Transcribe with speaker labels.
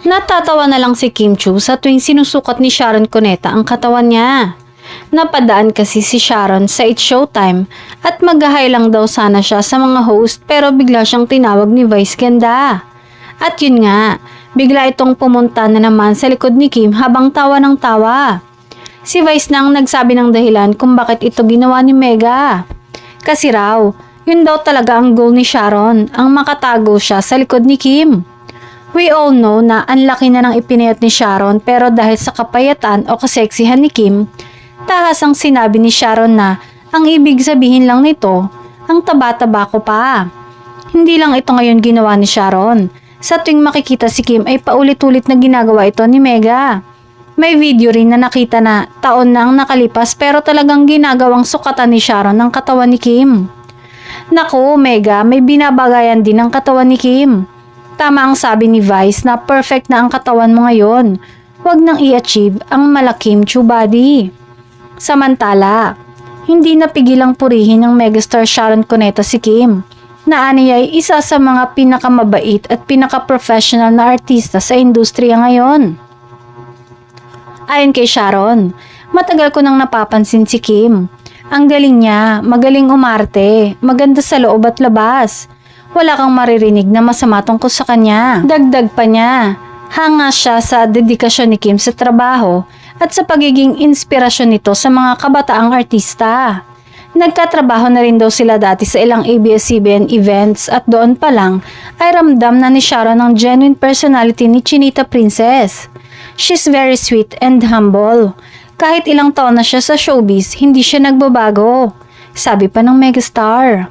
Speaker 1: Natatawa na lang si Kim Chiu sa tuwing sinusukat ni Sharon Cuneta ang katawan niya. Napadaan kasi si Sharon sa It's Showtime at mag-hi lang daw sana siya sa mga host pero bigla siyang tinawag ni Vice Ganda. At yun nga, bigla itong pumunta na naman sa likod ni Kim habang tawa ng tawa. Si Vice na ang nagsabi ng dahilan kung bakit ito ginawa ni Mega. Kasi raw, yun daw talaga ang goal ni Sharon, ang makatago siya sa likod ni Kim. We all know na ang laki na ng ipinayat ni Sharon pero dahil sa kapayatan o kaseksihan ni Kim, tahas ang sinabi ni Sharon na ang ibig sabihin lang nito, ang taba-taba ko pa. Hindi lang ito ngayon ginawa ni Sharon. Sa tuwing makikita si Kim ay paulit-ulit na ginagawa ito ni Mega. May video rin na nakita na taon na ang nakalipas pero talagang ginagawang sukatan ni Sharon ang katawan ni Kim. Naku, Mega, may binabagayan din ang katawan ni Kim. Tama ang sabi ni Vice na perfect na ang katawan mo ngayon. Huwag nang i-achieve ang malaking Chiu body. Samantala, hindi napigilang purihin ng megastar Sharon Cuneta si Kim, na aniya ay isa sa mga pinakamabait at pinaka-professional na artista sa industriya ngayon. Ayon kay Sharon, matagal ko nang napapansin si Kim. Ang galing niya, magaling umarte, maganda sa loob at labas. Wala kang maririnig na masama tungkol sa kanya. Dagdag pa niya, hanga siya sa dedikasyon ni Kim sa trabaho at sa pagiging inspirasyon nito sa mga kabataang artista. Nagkatrabaho na rin daw sila dati sa ilang ABS-CBN events at doon pa lang ay ramdam na ni Sharon ang genuine personality ni Chinita Princess. She's very sweet and humble. Kahit ilang taon na siya sa showbiz, hindi siya nagbabago. Sabi pa ng megastar.